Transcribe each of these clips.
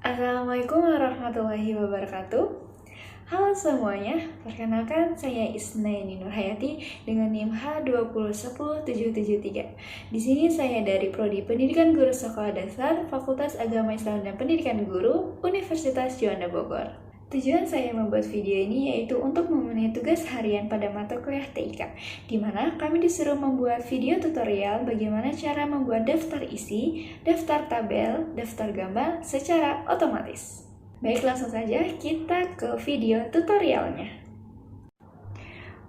Assalamualaikum warahmatullahi wabarakatuh. Halo semuanya, perkenalkan saya Isnaini Nurhayati dengan NIM H2010773. Di sini saya dari Prodi Pendidikan Guru Sekolah Dasar, Fakultas Agama Islam dan Pendidikan Guru, Universitas Juanda Bogor. Tujuan saya membuat video ini yaitu untuk memenuhi tugas harian pada mata kuliah TIK, di mana kami disuruh membuat video tutorial bagaimana cara membuat daftar isi, daftar tabel, daftar gambar secara otomatis. Baik, langsung saja kita ke video tutorialnya.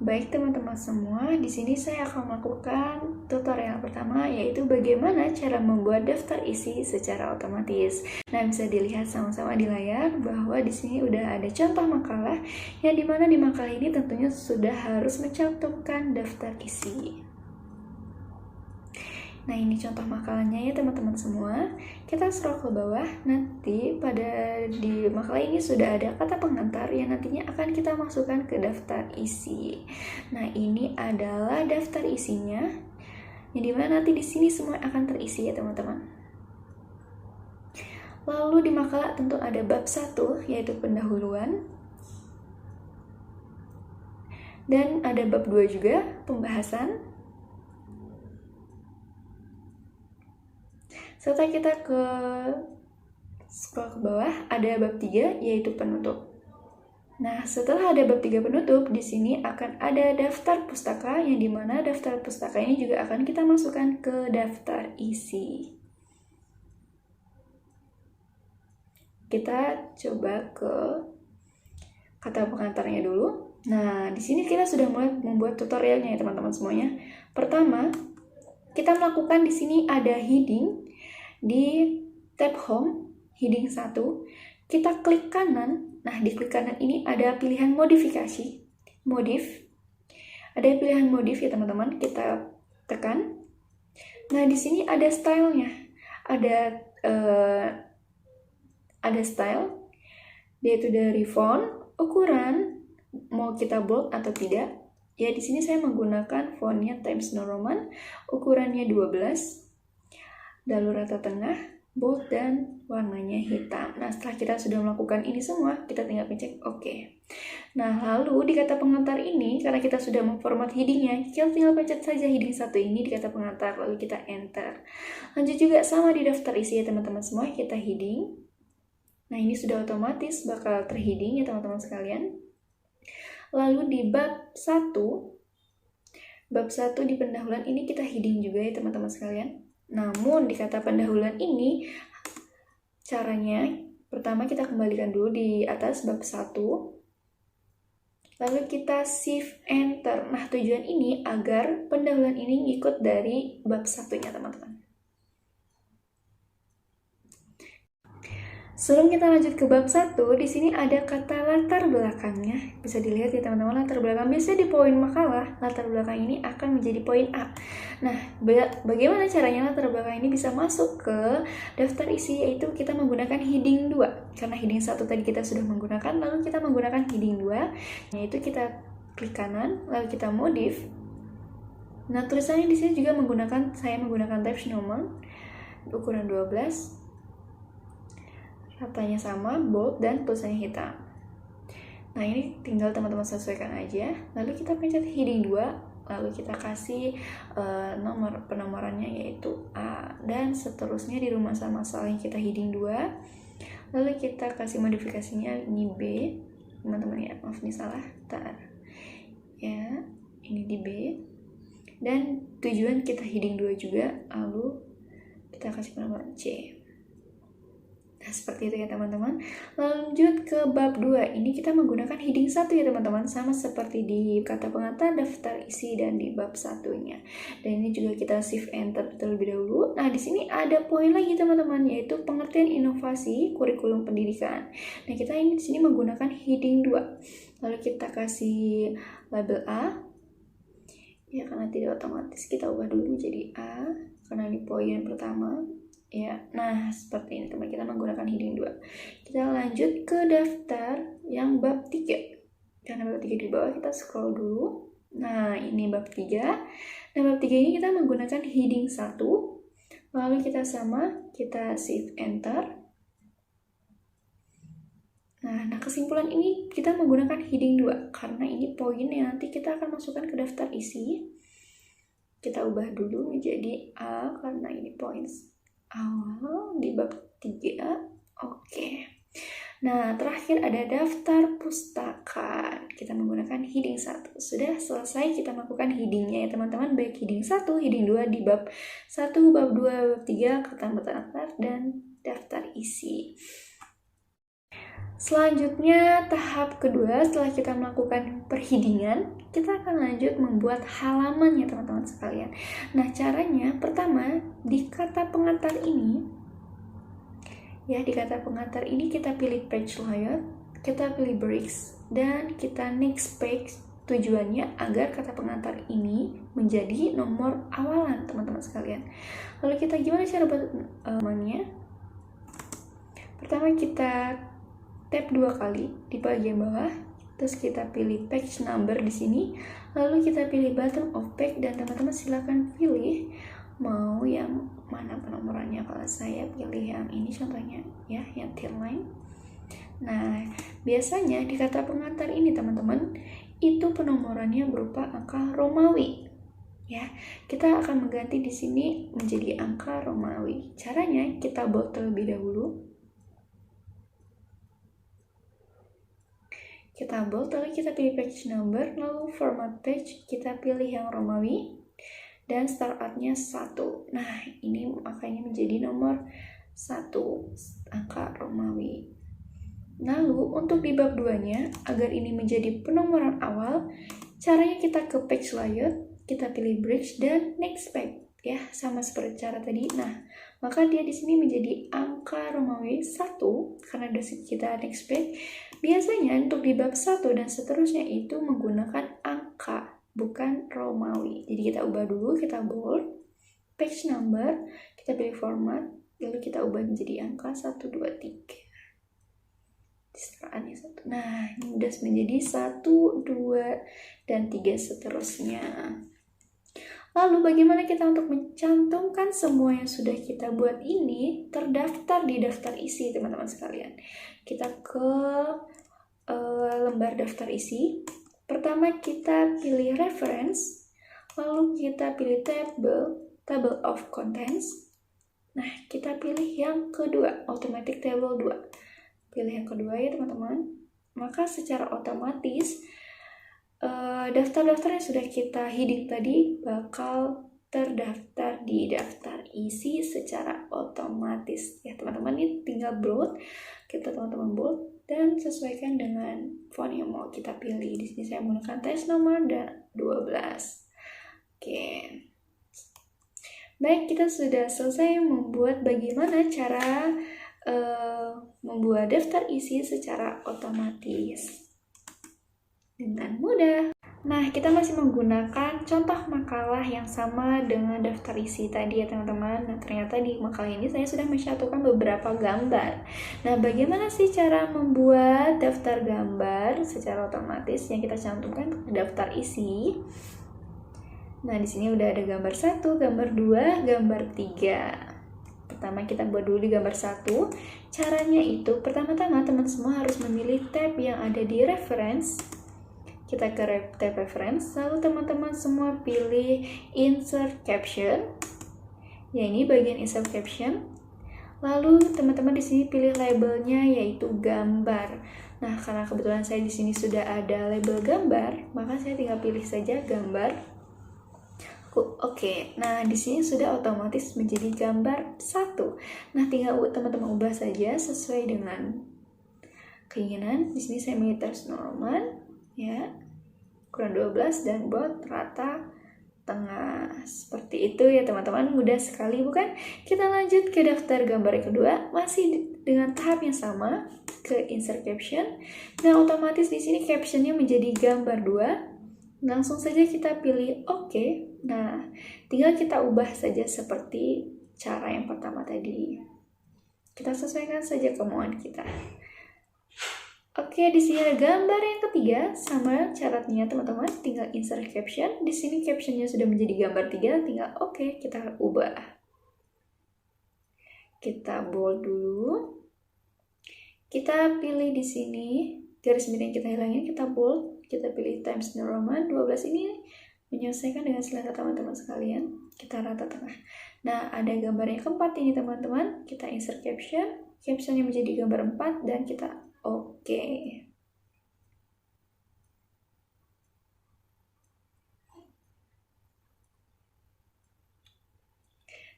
Baik teman-teman semua, di sini saya akan melakukan tutorial pertama yaitu bagaimana cara membuat daftar isi secara otomatis. Nah, bisa dilihat sama-sama di layar bahwa di sini udah ada contoh makalah yang dimana di makalah ini tentunya sudah harus mencantumkan daftar isi. Nah, ini contoh makalahnya ya teman-teman semua. Kita scroll ke bawah, nanti di makalah ini sudah ada kata pengantar yang nantinya akan kita masukkan ke daftar isi. Nah, ini adalah daftar isinya, yang dimana nanti di sini semua akan terisi ya teman-teman. Lalu di makalah tentu ada bab 1 yaitu pendahuluan. Dan ada bab 2 juga, pembahasan. Setelah kita scroll ke bawah, ada bab 3 yaitu penutup. Nah, setelah ada bab 3 penutup, di sini akan ada daftar pustaka yang dimana daftar pustaka ini juga akan kita masukkan ke daftar isi. Kita coba ke kata pengantarnya dulu. Nah, di sini kita sudah mulai membuat tutorialnya ya teman-teman semuanya. Pertama, kita melakukan di sini ada heading. Di tab home, heading 1, kita klik kanan. Nah, di klik kanan ini ada pilihan modifikasi, modif. Ada pilihan modif ya teman-teman, kita tekan. Nah, di sini ada stylenya. Ada style, yaitu dari font, ukuran, mau kita bold atau tidak. Ya, di sini saya menggunakan fontnya Times New Roman, ukurannya 12. Lalu rata tengah, bold, dan warnanya hitam. Nah, setelah kita sudah melakukan ini semua, kita tinggal pencet OK. Nah, lalu di kata pengantar ini, karena kita sudah memformat headingnya, kita tinggal pencet saja heading 1 ini di kata pengantar, lalu kita enter. Lanjut juga sama di daftar isi ya teman-teman semua, kita heading. Nah, ini sudah otomatis bakal terheading ya teman-teman sekalian. Lalu di bab 1 di pendahuluan ini kita heading juga ya teman-teman sekalian. Namun di kata pendahuluan ini caranya pertama kita kembalikan dulu di atas bab 1. Lalu kita shift enter. Nah, tujuan ini agar pendahuluan ini ngikut dari bab 1-nya teman-teman. Sebelum kita lanjut ke bab 1, di sini ada kata latar belakangnya. Bisa dilihat ya teman-teman, latar belakang biasanya di poin makalah, latar belakang ini akan menjadi poin A. Nah, bagaimana caranya latar belakang ini bisa masuk ke daftar isi, yaitu kita menggunakan heading 2. Karena heading 1 tadi kita sudah menggunakan, lalu kita menggunakan heading 2, yaitu kita klik kanan, lalu kita modif. Nah, tulisannya di sini juga saya menggunakan Times New Roman, ukuran 12. Ratanya sama, bold, dan tulisannya hitam. Nah, ini tinggal teman-teman sesuaikan aja. Lalu kita pencet heading 2, lalu kita kasih nomor penomorannya yaitu A, dan seterusnya di rumus masalah yang kita heading 2. Lalu kita kasih modifikasinya ini B. Teman-teman ya, maaf nih salah. Ya, ini di B. Dan tujuan kita heading 2 juga, lalu kita kasih penomoran C. Nah, seperti itu ya teman-teman. Lanjut ke bab 2. Ini kita menggunakan heading 1 ya teman-teman, sama seperti di kata pengantar, daftar isi, dan di bab 1-nya. Dan ini juga kita shift enter terlebih dahulu. Nah, di sini ada poin lagi teman-teman, yaitu pengertian inovasi kurikulum pendidikan. Nah, kita ini di sini menggunakan heading 2. Lalu kita kasih label A. Ya, karena tidak otomatis kita ubah dulu menjadi A, karena ini poin pertama. Ya, nah seperti ini teman, kita menggunakan heading 2. Kita lanjut ke daftar yang bab 3. Karena bab 3 di bawah, kita scroll dulu. Nah, ini bab 3. Nah, bab 3 ini kita menggunakan heading 1. Lalu kita shift enter. kesimpulan ini kita menggunakan heading 2 karena ini poin yang nanti kita akan masukkan ke daftar isi. Kita ubah dulu menjadi A karena ini poin awal di bab 3. Oke. Nah, terakhir ada daftar pustaka. Kita menggunakan heading 1. Sudah selesai kita melakukan headingnya ya teman-teman, baik heading 1, heading 2 di bab 1, bab 2, bab 3, ketambahan akar, dan daftar isi. Selanjutnya, tahap kedua setelah kita melakukan perheadingan, kita akan lanjut membuat halaman ya teman-teman sekalian. Nah, caranya pertama, di kata pengantar ini, ya, di kata pengantar ini kita pilih page layout, kita pilih breaks, dan kita next page. Tujuannya agar kata pengantar ini menjadi nomor awalan teman-teman sekalian. Lalu kita gimana cara buat halamannya? Pertama kita tap 2 kali di bagian bawah, terus kita pilih page number di sini, lalu kita pilih bottom of page, dan teman-teman silakan pilih mau yang mana penomorannya. Kalau saya pilih yang ini contohnya ya, yang tier line. Nah, biasanya di kata pengantar ini teman-teman itu penomorannya berupa angka Romawi. Ya, kita akan mengganti di sini menjadi angka Romawi. Caranya kita bold terlebih dahulu. Kita bold, lalu kita pilih page number, lalu format page, kita pilih yang Romawi, dan start out-nya 1. Nah, ini makanya menjadi nomor 1, angka Romawi. Lalu, untuk di bab 2-nya, agar ini menjadi penomoran awal, caranya kita ke page layout, kita pilih bridge, dan next page. Ya, sama seperti cara tadi. Nah, maka dia di sini menjadi angka Romawi 1, karena dosis kita next page. Biasanya untuk di bab 1 dan seterusnya itu menggunakan angka, bukan Romawi. Jadi kita ubah dulu, kita bold, page number, kita pilih format, lalu kita ubah menjadi angka 1, 2, 3. Diserahannya 1. Nah, ini sudah menjadi 1, 2, dan 3 seterusnya. Lalu bagaimana kita untuk mencantumkan semua yang sudah kita buat ini terdaftar di daftar isi teman-teman sekalian. Kita ke lembar daftar isi. Pertama kita pilih reference, lalu kita pilih table of contents. Nah, kita pilih yang kedua, automatic table 2. Pilih yang kedua ya teman-teman. Maka secara otomatis daftar-daftar yang sudah kita heading tadi bakal terdaftar di daftar isi secara otomatis ya teman-teman. Ini tinggal bold, kita teman-teman bold dan sesuaikan dengan font yang mau kita pilih. Di sini saya menggunakan teks nomor 12. Oke. Baik, kita sudah selesai membuat bagaimana cara membuat daftar isi secara otomatis dengan mudah. Nah, kita masih menggunakan contoh makalah yang sama dengan daftar isi tadi ya teman-teman. Nah, ternyata di makalah ini saya sudah mencantumkan beberapa gambar. Nah, bagaimana sih cara membuat daftar gambar secara otomatis yang kita cantumkan ke daftar isi? Nah, di sini udah ada gambar 1, gambar 2, gambar 3. Pertama kita buat dulu di gambar 1. Caranya itu pertama-tama teman semua harus memilih tab yang ada di reference. Kita ke tab reference, lalu teman-teman semua pilih insert caption. Ya, ini bagian insert caption. Lalu teman-teman di sini pilih labelnya yaitu gambar. Nah, karena kebetulan saya di sini sudah ada label gambar, maka saya tinggal pilih saja gambar. Oke, nah di sini sudah otomatis menjadi gambar 1. Nah, tinggal teman-teman ubah saja sesuai dengan keinginan. Di sini saya milih teks normal, ya, kurang 12 dan buat rata tengah. Seperti itu ya teman-teman, mudah sekali bukan? Kita lanjut ke daftar gambar yang kedua, masih dengan tahap yang sama, ke insert caption. Dan otomatis di sini captionnya menjadi gambar 2. Langsung saja kita pilih oke. Nah, tinggal kita ubah saja seperti cara yang pertama tadi. Kita sesuaikan saja kemauan kita. Oke, di sini ada gambar yang ketiga, sama caranya teman-teman, tinggal insert caption. Di sini captionnya sudah menjadi gambar 3, tinggal oke, kita ubah. Kita bold dulu. Kita pilih di sini garis miring, kita hilangin, kita bold, kita pilih Times New Roman 12 ini menyesuaikan dengan selera teman-teman sekalian. Kita rata tengah. Nah, ada gambar yang keempat ini teman-teman. Kita insert caption, captionnya menjadi gambar 4 dan kita oke.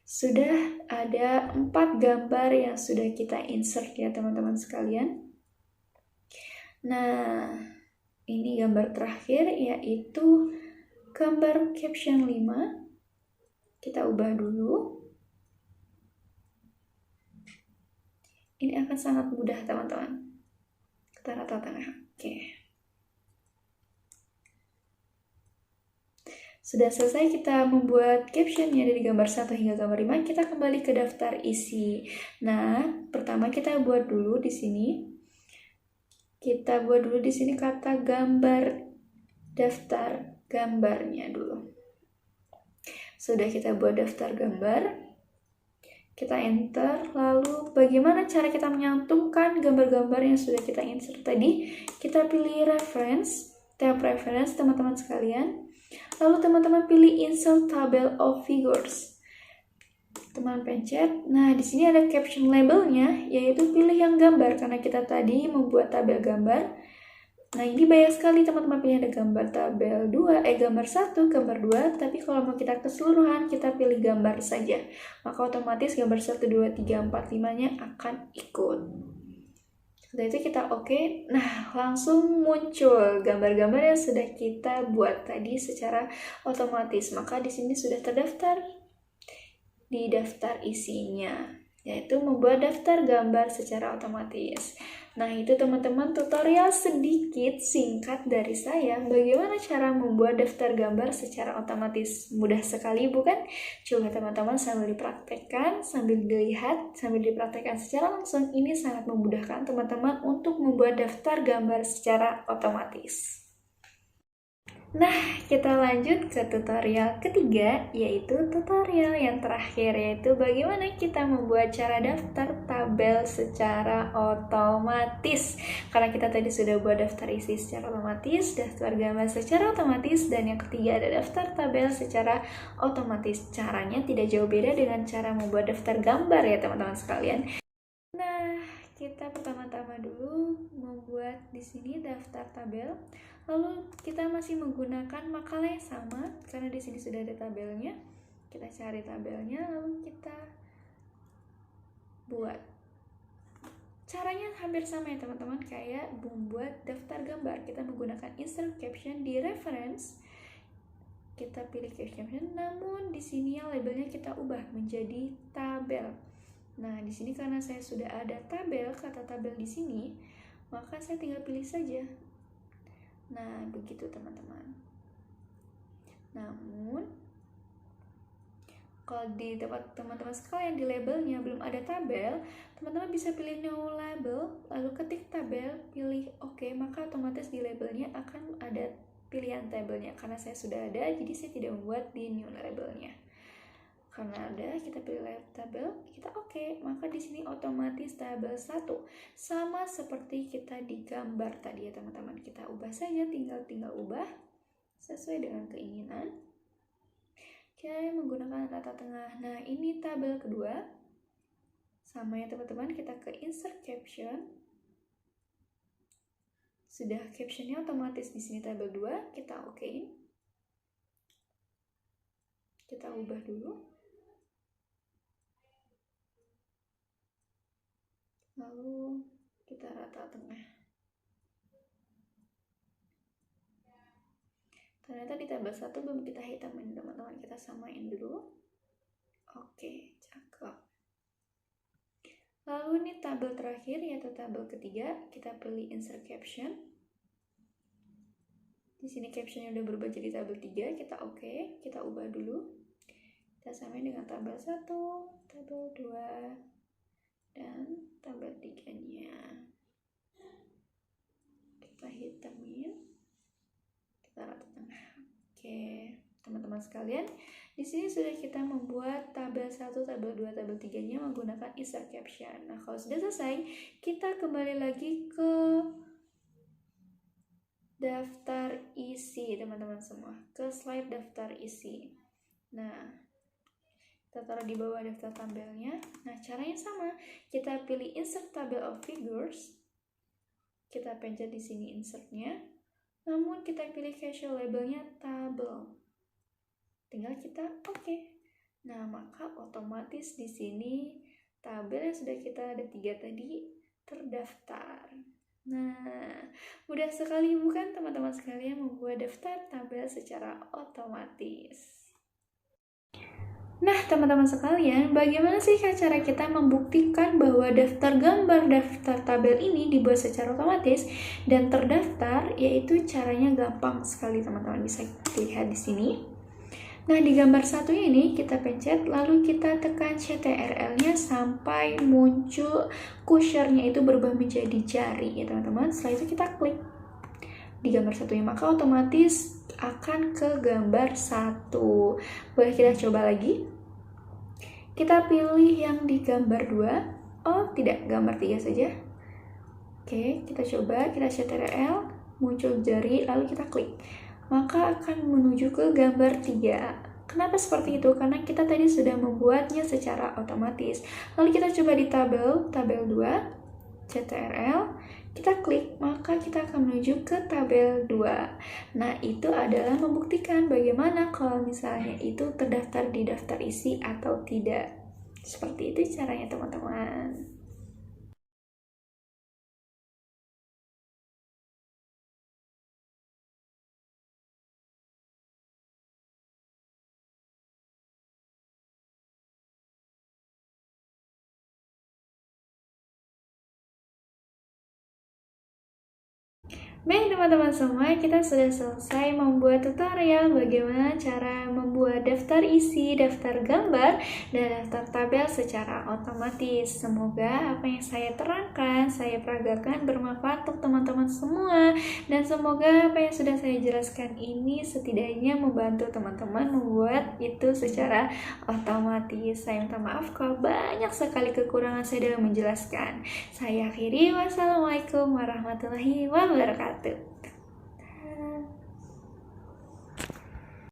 Sudah ada 4 gambar yang sudah kita insert ya teman-teman sekalian. Nah, ini gambar terakhir yaitu gambar caption 5. Kita ubah dulu. Ini akan sangat mudah teman-teman. Kita rata tengah. Oke. Sudah selesai kita membuat captionnya dari gambar 1 hingga gambar 5, kita kembali ke daftar isi. Nah, pertama kita buat dulu di sini. Kita buat dulu di sini kata gambar, daftar gambarnya dulu. Sudah kita buat daftar gambar. Kita enter, lalu bagaimana cara kita menyantumkan gambar-gambar yang sudah kita insert tadi? Kita pilih reference, tab reference teman-teman sekalian. Lalu teman-teman pilih insert table of figures. Teman pencet. Nah, di sini ada caption labelnya, yaitu pilih yang gambar karena kita tadi membuat tabel gambar. Nah, ini banyak sekali teman-teman pilih, ada gambar tabel 2, gambar 1, gambar 2, tapi kalau mau kita keseluruhan, kita pilih gambar saja. Maka otomatis gambar 1, 2, 3, 4, 5-nya akan ikut. Setelah itu kita oke. Nah, langsung muncul gambar-gambar yang sudah kita buat tadi secara otomatis. Maka di sini sudah terdaftar di daftar isinya, yaitu membuat daftar gambar secara otomatis. Nah, itu teman-teman tutorial sedikit singkat dari saya bagaimana cara membuat daftar gambar secara otomatis. Mudah sekali bukan? Coba teman-teman sambil dipraktekkan, sambil dilihat, sambil dipraktekkan secara langsung. Ini sangat memudahkan teman-teman untuk membuat daftar gambar secara otomatis. Nah, kita lanjut ke tutorial ketiga, yaitu tutorial yang terakhir, yaitu bagaimana kita membuat cara daftar tabel secara otomatis. Karena kita tadi sudah buat daftar isi secara otomatis, daftar gambar secara otomatis, dan yang ketiga ada daftar tabel secara otomatis. Caranya tidak jauh beda dengan cara membuat daftar gambar ya teman-teman sekalian. Nah, kita pertama-tama dulu membuat di sini daftar tabel. Lalu kita masih menggunakan makalah yang sama karena di sini sudah ada tabelnya. Kita cari tabelnya lalu kita buat. Caranya hampir sama ya teman-teman, kayak membuat daftar gambar. Kita menggunakan insert caption di reference. Kita pilih caption, namun di sini yang labelnya kita ubah menjadi tabel. Nah, di sini karena saya sudah ada tabel, kata tabel di sini, maka saya tinggal pilih saja. Nah, begitu teman-teman. Namun, kalau di tempat teman-teman sekalian di labelnya belum ada tabel, teman-teman bisa pilih no label, lalu ketik tabel, pilih oke, maka otomatis di labelnya akan ada pilihan tabelnya. Karena saya sudah ada, jadi saya tidak membuat di new labelnya. Karena ada, kita pilih tabel, kita oke, maka di sini otomatis tabel 1 sama seperti kita di gambar tadi ya teman-teman. Kita ubah saja, tinggal ubah sesuai dengan keinginan. Kita menggunakan rata tengah. Nah, ini tabel kedua. Sama ya teman-teman, kita ke insert caption. Sudah captionnya otomatis di sini tabel 2, kita okein. Kita ubah dulu. Lalu kita rata tengah. Ternyata di tabel 1 belum kita hitamin teman-teman, kita samain dulu. Oke, cakep. Lalu ini tabel terakhir yaitu tabel ketiga, kita pilih insert caption. Di sini captionnya udah berubah jadi tabel 3, kita oke, kita ubah dulu. Kita samain dengan tabel 1, tabel 2, dan tabel 3-nya. Kita hitamin, kita rata tengah. Oke, teman-teman sekalian, Di sini sudah kita membuat tabel 1, tabel 2, tabel 3-nya menggunakan insert caption. Nah, kalau sudah selesai, kita kembali lagi ke daftar isi, teman-teman semua. Ke slide daftar isi. Nah, kita taruh di bawah daftar tabelnya. Nah, caranya sama. Kita pilih insert table of figures. Kita pencet di sini insertnya. Namun kita pilih casual labelnya table. Tinggal kita oke. Nah, maka otomatis di sini tabel yang sudah kita ada 3 tadi terdaftar. Nah, mudah sekali bukan teman-teman sekalian membuat daftar tabel secara otomatis. Nah, teman-teman sekalian, bagaimana sih cara kita membuktikan bahwa daftar gambar daftar tabel ini dibuat secara otomatis dan terdaftar? Yaitu caranya gampang sekali, teman-teman, bisa lihat di sini. Nah, di gambar satu ini kita pencet, lalu kita tekan CTRL-nya sampai muncul cursornya itu berubah menjadi jari, ya teman-teman. Setelah itu kita klik di gambar satunya, maka otomatis akan ke gambar 1. Boleh kita coba lagi? Kita pilih yang di gambar 2. Oh, tidak, gambar 3 saja. Oke, kita coba, kita CTRL, muncul jari, lalu kita klik. Maka akan menuju ke gambar 3. Kenapa seperti itu? Karena kita tadi sudah membuatnya secara otomatis. Lalu kita coba di tabel 2, CTRL, kita klik, maka kita akan menuju ke tabel 2. Nah, itu adalah membuktikan bagaimana kalau misalnya itu terdaftar di daftar isi atau tidak. Seperti itu caranya, teman-teman. Baik teman-teman semua, kita sudah selesai membuat tutorial bagaimana cara membuat daftar isi, daftar gambar, dan daftar tabel secara otomatis. Semoga apa yang saya terangkan, saya peragakan bermanfaat untuk teman-teman semua. Dan semoga apa yang sudah saya jelaskan ini setidaknya membantu teman-teman membuat itu secara otomatis. Saya minta maaf kalau banyak sekali kekurangan saya dalam menjelaskan. Saya akhiri, wassalamualaikum warahmatullahi wabarakatuh.